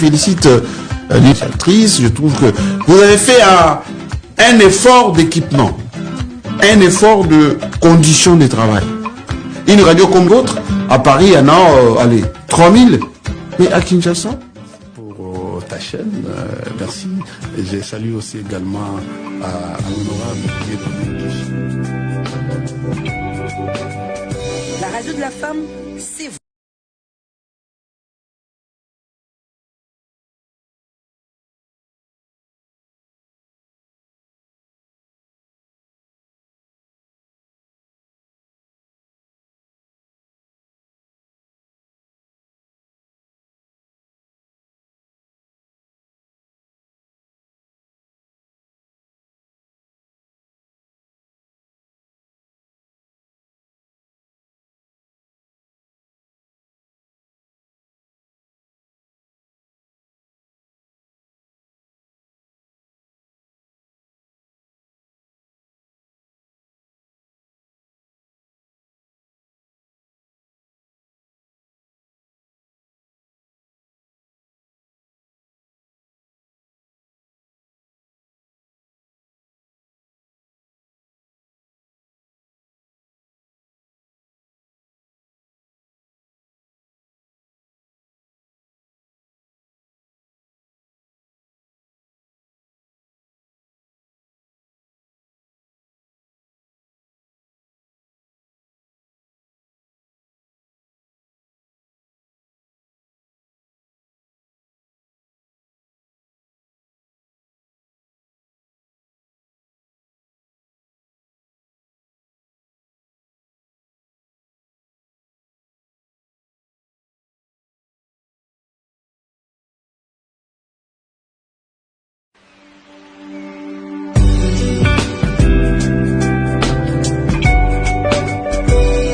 félicite l'initiatrice. Je trouve que vous avez fait un effort d'équipement, un effort de conditions de travail. Une radio comme l'autre, à Paris, il y en a, 3000. Mais à Kinshasa, pour ta chaîne, merci. Et je salue aussi également à l'honorable. La radio de la femme, c'est vous.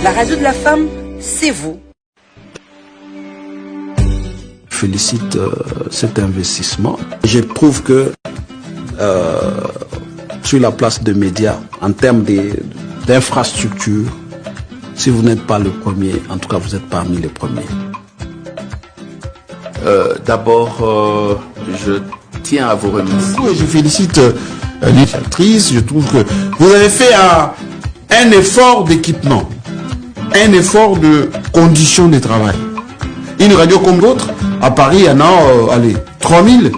La radio de la femme, c'est vous. je félicite cet investissement. Je trouve que sur la place de médias, en termes d'infrastructure, si vous n'êtes pas le premier, en tout cas vous êtes parmi les premiers. D'abord, je tiens à vous remercier. Je félicite l'initiatrice. Je trouve que vous avez fait un effort d'équipement, un effort de conditions de travail. Une radio comme l'autre, à Paris, il y en a 3000.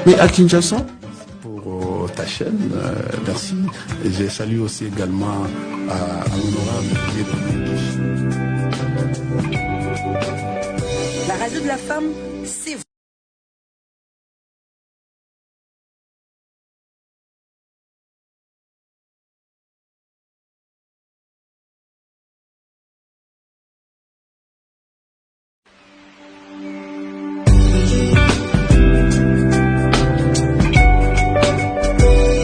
Mais à Kinshasa, pour ta chaîne, merci. Et je salue aussi également à l'honorable. La radio de la femme, c'est vous.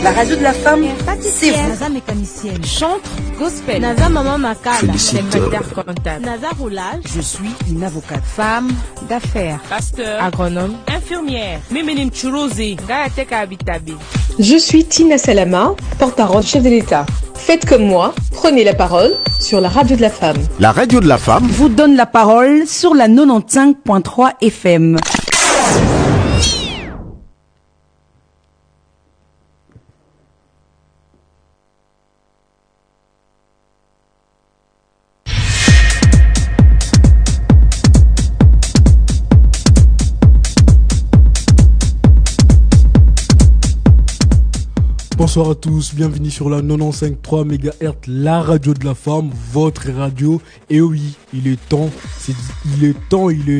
La radio de la femme, c'est vous. Naza mécanicienne. Chantre gospel. Naza maman makala. Félicite, Secrétaire comptable. Naza roulage. Je suis une avocate. Femme d'affaires. Pasteur. Agronome. Infirmière. Memenim Churozi. Garateka Abitabi. Je suis Tina Salama, porte-parole chef de l'État. Faites comme moi, prenez la parole sur la radio de la femme. La radio de la femme vous donne la parole sur la 95.3 FM. Bonsoir à tous, bienvenue sur la 95.3 MHz, la radio de la femme, votre radio. Et oui, il est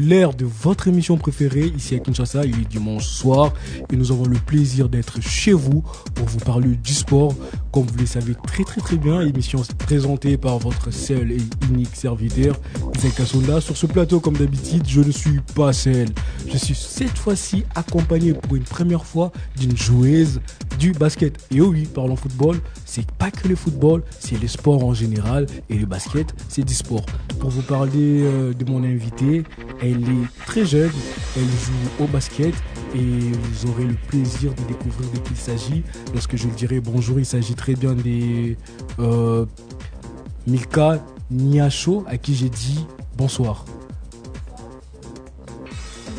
l'heure de votre émission préférée ici à Kinshasa. Il est dimanche soir et nous avons le plaisir d'être chez vous pour vous parler du sport. Comme vous le savez très bien, émission présentée par votre seul et unique serviteur, Zeka Sonda. Sur ce plateau, comme d'habitude, je ne suis pas seul. Je suis cette fois-ci accompagné pour une première fois d'une joueuse du basket. Et oui, parlons football, c'est pas que le football, c'est le sport en général, et le basket, c'est du sport. Pour vous parler de mon invitée, elle est très jeune, elle joue au basket, et vous aurez le plaisir de découvrir de qui il s'agit. Lorsque je dirai bonjour, il s'agit très bien de Milka Niacho, à qui j'ai dit bonsoir.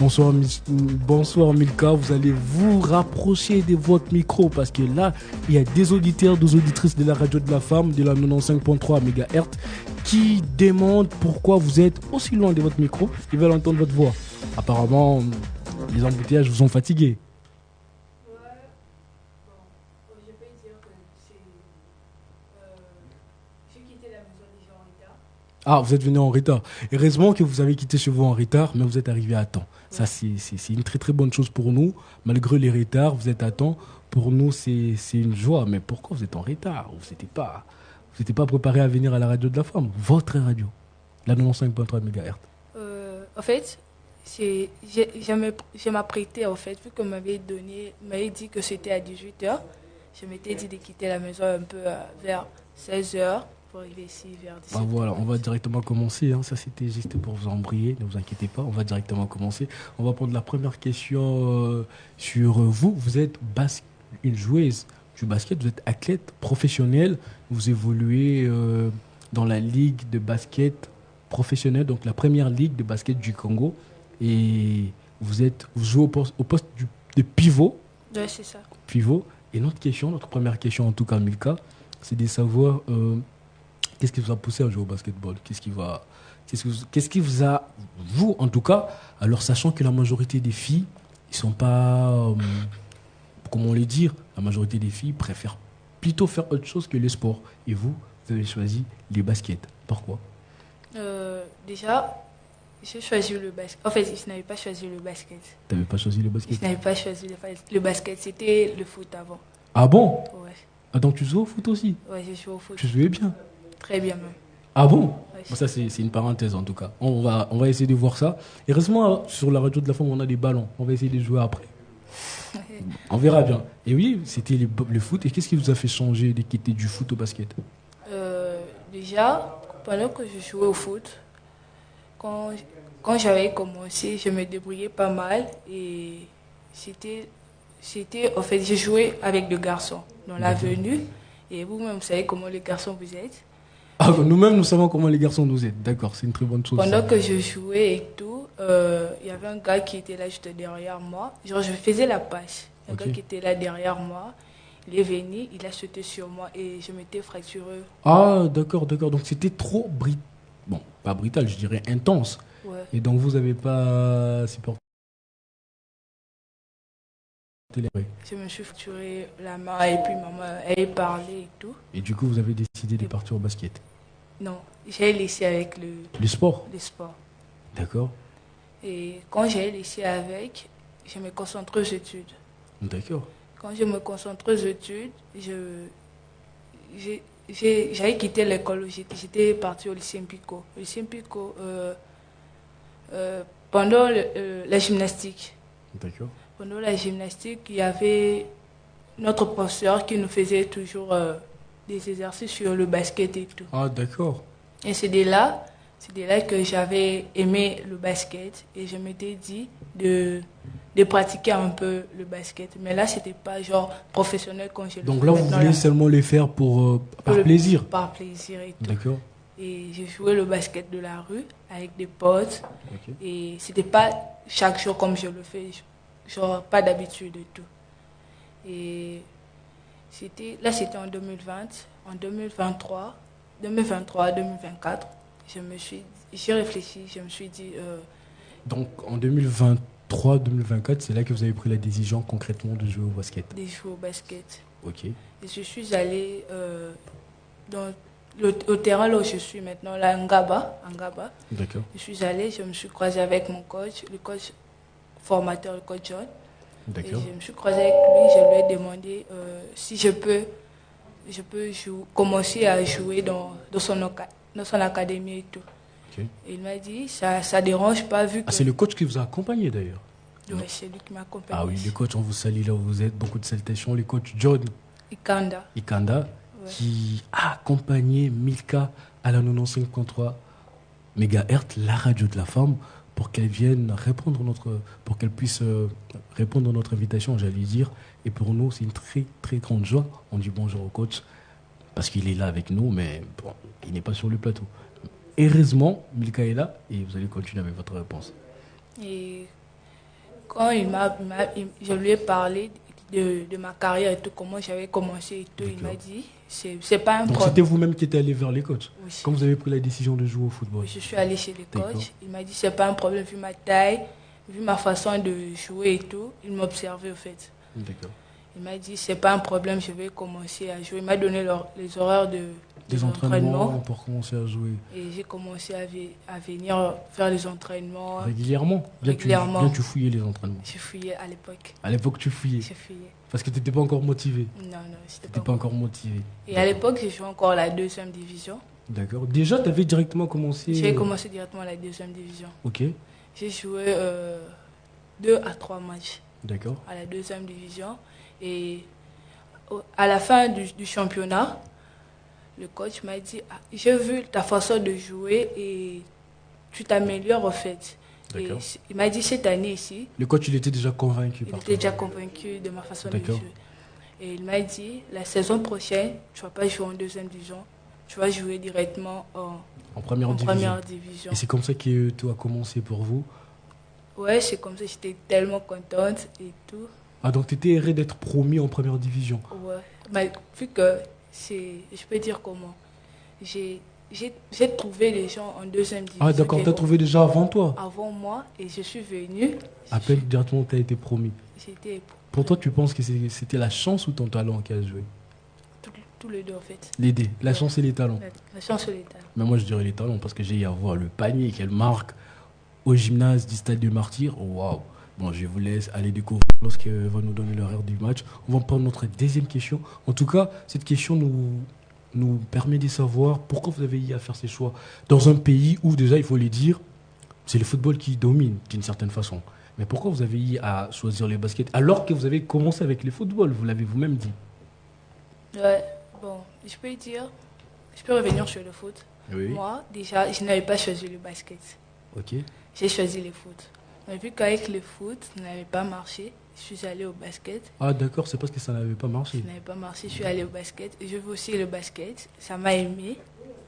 Bonsoir Milka, vous allez vous rapprocher de votre micro parce que là, il y a des auditeurs, des auditrices de la radio de la femme, de la 95.3 MHz qui demandent pourquoi vous êtes aussi loin de votre micro. Ils veulent entendre votre voix. Apparemment, les embouteillages vous ont fatigué. Ah, vous êtes venu en retard. Heureusement que vous avez quitté chez vous en retard, mais vous êtes arrivé à temps. Ça, c'est une très très bonne chose pour nous. Malgré les retards, vous êtes à temps. Pour nous, c'est une joie. Mais pourquoi vous êtes en retard? Vous n'étiez pas préparé à venir à la radio de la femme, votre radio, la 95.3 MHz. En fait, je m'apprêtais, en fait, vu qu'on m'avait dit que c'était à 18h. Je m'étais dit de quitter la maison un peu vers 16h. Pour arriver ici vers 17h. Bah voilà, on va directement commencer. Ça, c'était juste pour vous embrayer. Ne vous inquiétez pas, on va directement commencer. On va prendre la première question sur vous. Vous êtes une joueuse du basket, vous êtes athlète professionnelle. Vous évoluez dans la ligue de basket professionnelle, donc la première ligue de basket du Congo. Et vous jouez au poste de pivot. Oui, c'est ça. Pivot. Et notre première question, en tout cas, Milka, c'est de savoir... qu'est-ce qui vous a poussé à jouer au basketball? Qu'est-ce qui vous a, vous en tout cas, alors sachant que la majorité des filles, ils sont pas, comment le dire, la majorité des filles préfèrent plutôt faire autre chose que le sport. Et vous avez choisi les baskets. Pourquoi? Déjà, j'ai choisi le basket. En fait, je n'avais pas choisi le basket. Tu n'avais pas choisi le basket? Je n'avais pas choisi le basket. C'était le foot avant. Ah bon? Ouais. Ah, donc tu joues au foot aussi? Ouais, j'ai joué au foot. Tu jouais bien? Très bien même. Ah bon? Ouais, Ça, c'est une parenthèse en tout cas. On va essayer de voir ça. Et heureusement, sur la radio de la femme, on a des ballons. On va essayer de jouer après. On verra bien. Et oui, c'était le foot. Et qu'est-ce qui vous a fait changer de quitter du foot au basket? Déjà, pendant que je jouais au foot, quand j'avais commencé, je me débrouillais pas mal. Et en fait, j'ai joué avec des garçons dans l'avenue. Et vous-même, vous savez comment les garçons vous êtes. Ah, nous-mêmes, nous savons comment les garçons nous aident. D'accord, c'est une très bonne chose. Pendant que je jouais et tout, il y avait un gars qui était là juste derrière moi. Genre, je faisais la passe. Un gars qui était là derrière moi, il est venu, il a sauté sur moi et je m'étais fracturé. Ah, d'accord. Donc, c'était trop bon, pas brutal, je dirais intense. Ouais. Et donc, vous n'avez pas supporté. Je me suis fracturé la main et puis maman, elle parlait et tout. Et du coup, vous avez décidé de partir au basket? Non, j'ai laissé avec le sport. Le sport. D'accord. Et quand j'ai laissé avec, je me concentre aux études. D'accord. Quand je me concentre aux études, j'avais quitté l'école, j'étais partie au lycée Mpico. Au lycée Mpico, pendant la gymnastique. D'accord. Pendant la gymnastique, il y avait notre professeur qui nous faisait toujours des exercices sur le basket et tout. Ah, d'accord. Et c'est de là que j'avais aimé le basket et je m'étais dit de pratiquer un peu le basket. Mais là, c'était pas genre professionnel quand je le Donc là, vous voulez seulement le faire par plaisir? Par plaisir et tout. D'accord. Et j'ai joué le basket de la rue avec des potes. Okay. Et c'était pas chaque jour comme je le fais. Genre, pas d'habitude et tout. Et c'était en 2020. En 2023, 2024, j'ai réfléchi, je me suis dit... Donc, en 2023-2024, c'est là que vous avez pris la décision concrètement de jouer au basket? De jouer au basket. Ok. Et je suis allée au terrain là où je suis maintenant, là, Ngaba. D'accord. Je suis allée, je me suis croisée avec mon coach, le coach formateur, le coach John. D'accord. Et je me suis croisée avec lui, je lui ai demandé si je peux commencer à jouer dans son académie et tout. Okay. Et il m'a dit, ça ne dérange pas vu que... Ah, c'est le coach qui vous a accompagné d'ailleurs? Oui, c'est lui qui m'a accompagné. Ah oui, le coach, on vous salue là où vous êtes, beaucoup de salutations. Le coach John Ikanda, ouais. Qui a accompagné Milka à la 95.3 MHz, la radio de la femme, pour qu'elle vienne pour qu'elle puisse répondre à notre invitation, j'allais dire. Et pour nous, c'est une très, très grande joie. On dit bonjour au coach, parce qu'il est là avec nous, mais bon, il n'est pas sur le plateau. Heureusement, Milka est là, et vous allez continuer avec votre réponse. Et quand je lui ai parlé de ma carrière et tout, comment j'avais commencé et tout, il m'a dit, c'est pas un Donc problème. c'était vous-même qui étiez allé vers les coachs Oui. quand vous avez pris la décision de jouer au football? Je suis allée chez les D'accord. coachs. Il m'a dit, c'est pas un problème, vu ma taille, vu ma façon de jouer et tout. Il m'observait, au fait. D'accord. Il m'a dit, c'est pas un problème, je vais commencer à jouer. Il m'a donné les horaires Des entraînements pour commencer à jouer Et j'ai commencé à venir faire les entraînements. régulièrement. Bien tu fouillais les entraînements. J'ai fouillé à l'époque. À l'époque, tu fouillais J'ai fouillé. parce que tu n'étais pas encore motivé. Non, Tu c'était n'étais pas encore motivé. Et à l'époque, j'ai joué encore la 2e division. D'accord. Déjà, tu avais directement commencé. J'ai commencé directement la 2e division. Ok. J'ai joué 2 à 3 matchs D'accord. à la 2e division. Et à la fin du championnat, le coach m'a dit, j'ai vu ta façon de jouer et tu t'améliores au fait. Et il m'a dit cette année ici. Le coach, il était déjà convaincu Il par était déjà convaincu de ma façon de D'accord. jouer. Et il m'a dit, la saison prochaine, tu ne vas pas jouer en 2e division, tu vas jouer directement en première division. Et c'est comme ça que tout a commencé pour vous? Ouais, c'est comme ça, j'étais tellement contente et tout. Ah, donc tu étais heureux d'être promis en première division? Ouais, mais vu que je peux dire comment, j'ai trouvé les gens en 2e division. Ah, d'accord, tu as trouvé déjà avant toi? Avant moi, et je suis venue. À peine directement tu as été promis. J'étais Pour toi, tu penses que c'était la chance ou ton talent qui a joué? tous les deux en fait. Les deux, la chance et les talents. La chance et les talents. Mais moi, je dirais les talents parce que j'ai eu à voir le panier qu'elle marque au gymnase du Stade du Martyr. Waouh! Bon, je vous laisse aller découvrir lorsqu'elle va nous donner l'horaire du match. On va prendre notre deuxième question. En tout cas, cette question nous permet de savoir pourquoi vous avez eu à faire ces choix dans un pays où, déjà, il faut le dire, c'est le football qui domine d'une certaine façon. Mais pourquoi vous avez eu à choisir le basket alors que vous avez commencé avec le football? Vous l'avez vous-même dit. Ouais, bon, je peux revenir sur le foot. Oui. Moi, déjà, je n'avais pas choisi le basket. Ok. J'ai choisi le foot. Mais vu qu'avec le foot, ça n'avait pas marché, je suis allée au basket. Ah d'accord, c'est parce que ça n'avait pas marché. Ça n'avait pas marché, je suis allée au basket. Je veux aussi le basket, ça m'a aimé.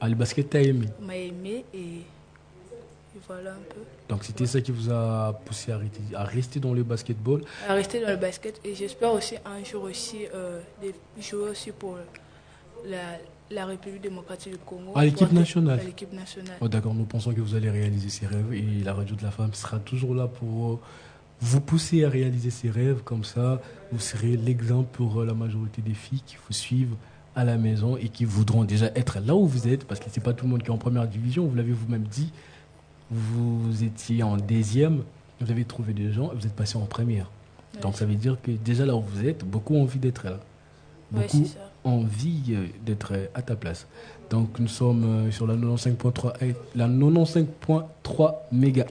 Ah, le basket t'as aimé? M'a aimé et voilà un peu. Donc c'était ça qui vous a poussé à rester dans le basketball? À rester dans le basket et j'espère aussi un jour aussi de jouer aussi pour la République démocratique du Congo. À l'équipe nationale? À l'équipe nationale. Oh, d'accord, nous pensons que vous allez réaliser ces rêves et la radio de la femme sera toujours là pour vous pousser à réaliser ces rêves. Comme ça, vous serez l'exemple pour la majorité des filles qui vous suivent à la maison et qui voudront déjà être là où vous êtes, parce que ce n'est pas tout le monde qui est en première division, vous l'avez vous-même dit. Vous étiez en 2e, vous avez trouvé des gens et vous êtes passé en première. Ouais. Donc ça veut dire que déjà là où vous êtes, beaucoup ont envie d'être là. Beaucoup ont envie d'être à ta place. Donc nous sommes sur la 95.3 MHz,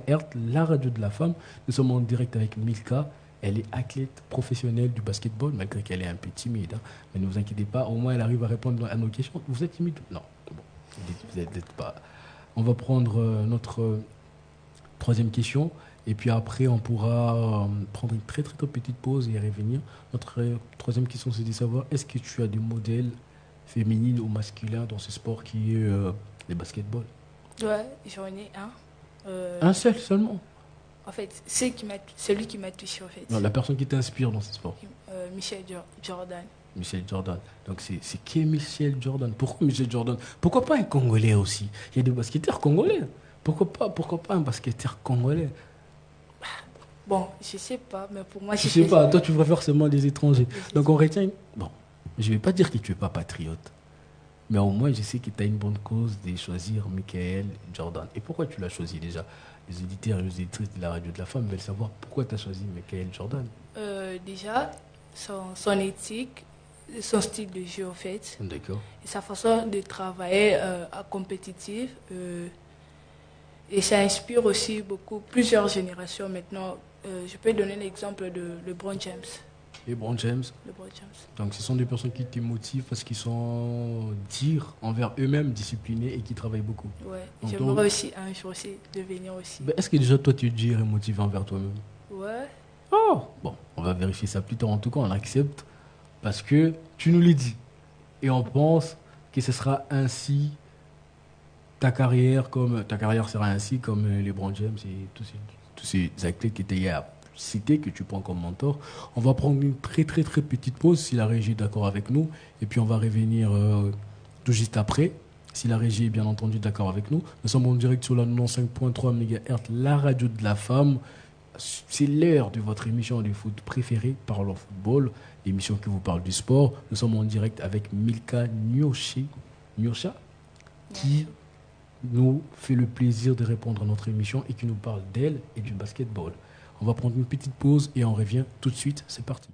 la radio de la femme. Nous sommes en direct avec Milka. Elle est athlète professionnelle du basketball, malgré qu'elle est un peu timide. Hein. Mais ne vous inquiétez pas, au moins elle arrive à répondre à nos questions. Vous êtes timide? Non, bon, vous n'êtes pas. On va prendre notre 3e question. Et puis après, on pourra prendre une très très petite pause et revenir. Notre 3e question, c'est de savoir, est-ce que tu as des modèles féminines ou masculins dans ce sport qui est le basketball? Ouais, j'en ai un. Un seul seulement? En fait, celui qui m'a touché en fait. Non, la personne qui t'inspire dans ce sport? Michel Jordan. Michel Jordan. Donc c'est qui Michel Jordan? Pourquoi Michel Jordan? Pourquoi pas un Congolais aussi? Il y a des basketteurs congolais. Pourquoi pas un basketteur congolais? Bon, je sais pas, mais pour moi... Je sais pas, toi tu préfères seulement des étrangers. Donc on retient... Bon, je vais pas dire que tu es pas patriote, mais au moins je sais que tu as une bonne cause de choisir Michael Jordan. Et pourquoi tu l'as choisi déjà? Les auditeurs et les auditrices de la radio de la femme veulent savoir pourquoi tu as choisi Michael Jordan. Déjà, son éthique, son style de jeu en fait. D'accord. Et sa façon de travailler compétitive. Et ça inspire aussi plusieurs générations maintenant. Je peux donner l'exemple de LeBron James. LeBron James. Donc ce sont des personnes qui te motivent parce qu'ils sont envers eux-mêmes disciplinés et qui travaillent beaucoup. Ouais, j'aimerais aussi un jour aussi devenir aussi. Est-ce que déjà toi tu es motivé envers toi-même? Ouais. Oh, bon, on va vérifier ça plus tard. En tout cas, on accepte parce que tu nous l'as dit. Et on pense que ce sera ainsi, ta carrière sera ainsi comme LeBron James et tous ces athlètes qui étaient il y a cités, que tu prends comme mentor. On va prendre une très très très petite pause si la régie est d'accord avec nous. Et puis on va revenir tout juste après. Si la régie est bien entendu d'accord avec nous. Nous sommes en direct sur la 95.3 MHz, la radio de la femme. C'est l'heure de votre émission de foot préférée, Parlons Football, l'émission qui vous parle du sport. Nous sommes en direct avec Milka Nyosha, qui nous fait le plaisir de répondre à notre émission et qui nous parle d'elle et du basketball. On va prendre une petite pause et on revient tout de suite. C'est parti.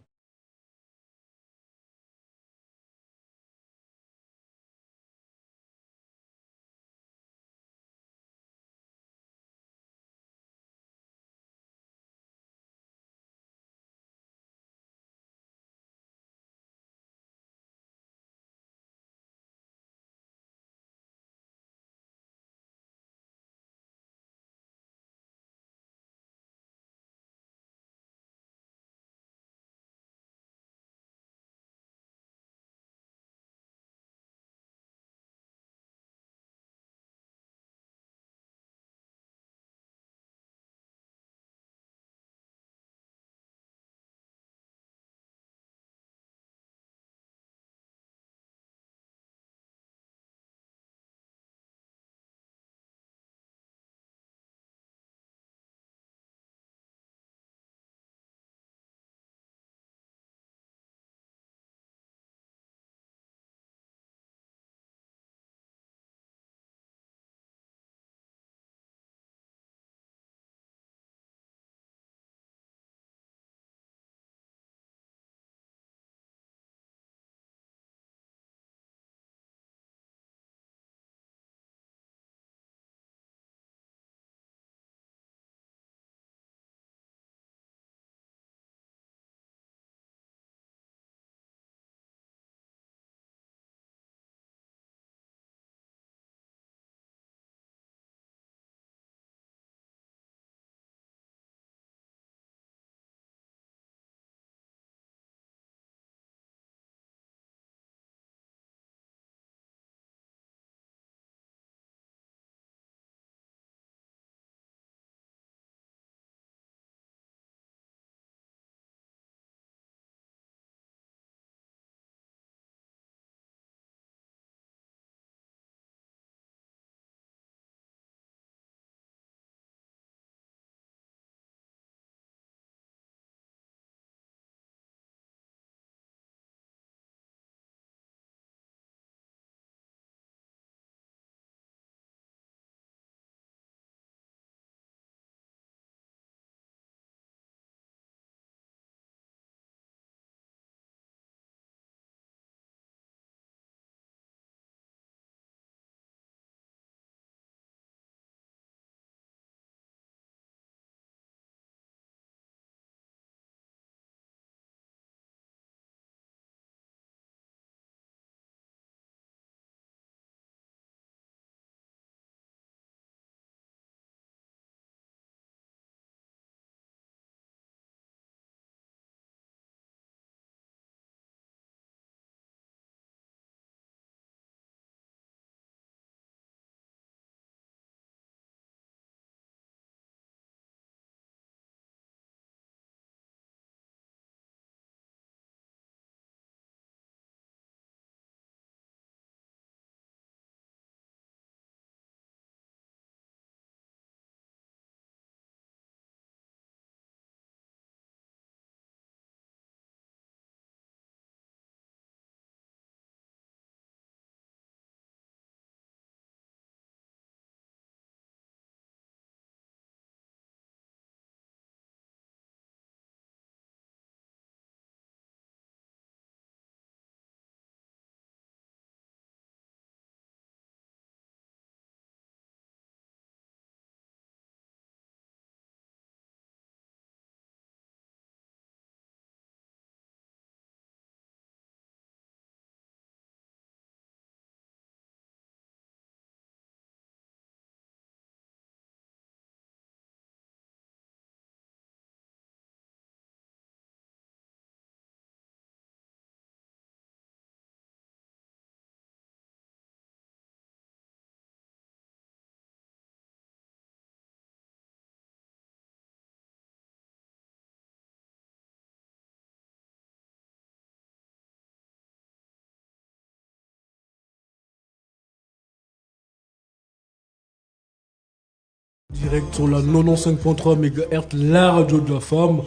Direct sur la 95.3 MHz, la radio de la femme,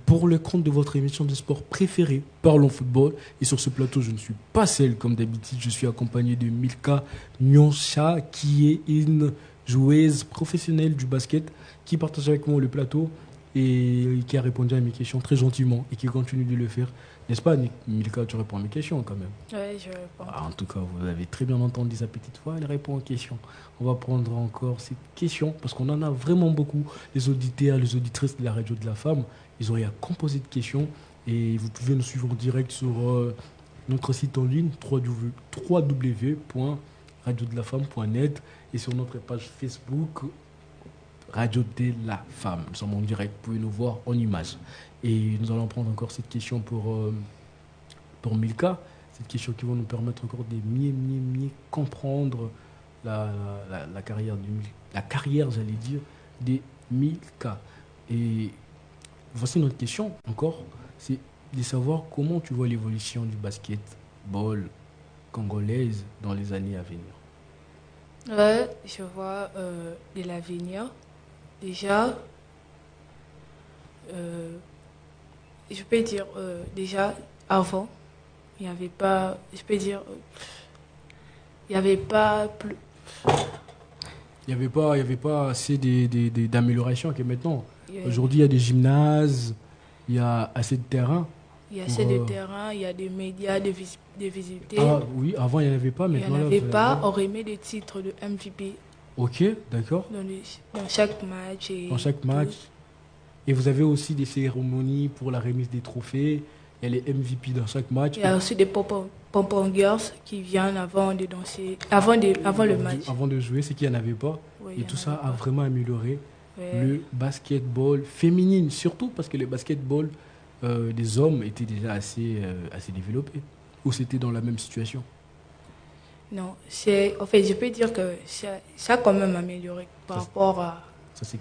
pour le compte de votre émission de sport préférée, Parlons Football. Et sur ce plateau, je ne suis pas seul comme d'habitude, je suis accompagné de Milka Nyoncha, qui est une joueuse professionnelle du basket, qui partage avec moi le plateau et qui a répondu à mes questions très gentiment et qui continue de le faire. N'est-ce pas, Milka, tu réponds à mes questions quand même? Oui, je réponds. En tout cas, vous avez très bien entendu sa petite voix, elle répond aux questions. On va prendre encore ces questions parce qu'on en a vraiment beaucoup. Les auditeurs, les auditrices de la radio de la femme, ils ont à composer de questions et vous pouvez nous suivre en direct sur notre site en ligne www.radiodelafemme.net et sur notre page Facebook Radio de la Femme. Nous sommes en direct, vous pouvez nous voir en image. Et nous allons prendre encore cette question pour Milka. Cette question qui va nous permettre encore de mieux comprendre la carrière, j'allais dire, de Milka. Et voici notre question encore, c'est de savoir comment tu vois l'évolution du basketball congolaise dans les années à venir. Ouais, je vois de l'avenir. Déjà, je peux dire, déjà, avant, il n'y avait pas, je peux dire, il n'y avait pas plus... Il n'y avait pas assez d'amélioration que maintenant. Aujourd'hui, il y a des gymnases, il y a assez de terrain. Il y a assez de terrain, il y a des médias, des visibilité. Ah oui, avant, il n'y en avait pas, maintenant. Il n'y en avait pas, on remet des titres de MVP. Ok, d'accord. Dans chaque match. Dans chaque match. Et vous avez aussi des cérémonies pour la remise des trophées. Il y a les MVP dans chaque match. Il y a aussi des pom-pom girls qui viennent avant de danser, avant le match. Avant de jouer, c'est qu'il n'y en avait pas. Oui, et tout ça a vraiment amélioré le basketball féminin. Surtout parce que le basketball des hommes était déjà assez développé. Ou c'était dans la même situation? Non, en fait, je peux dire que ça a quand même amélioré par rapport à... Ça, c'est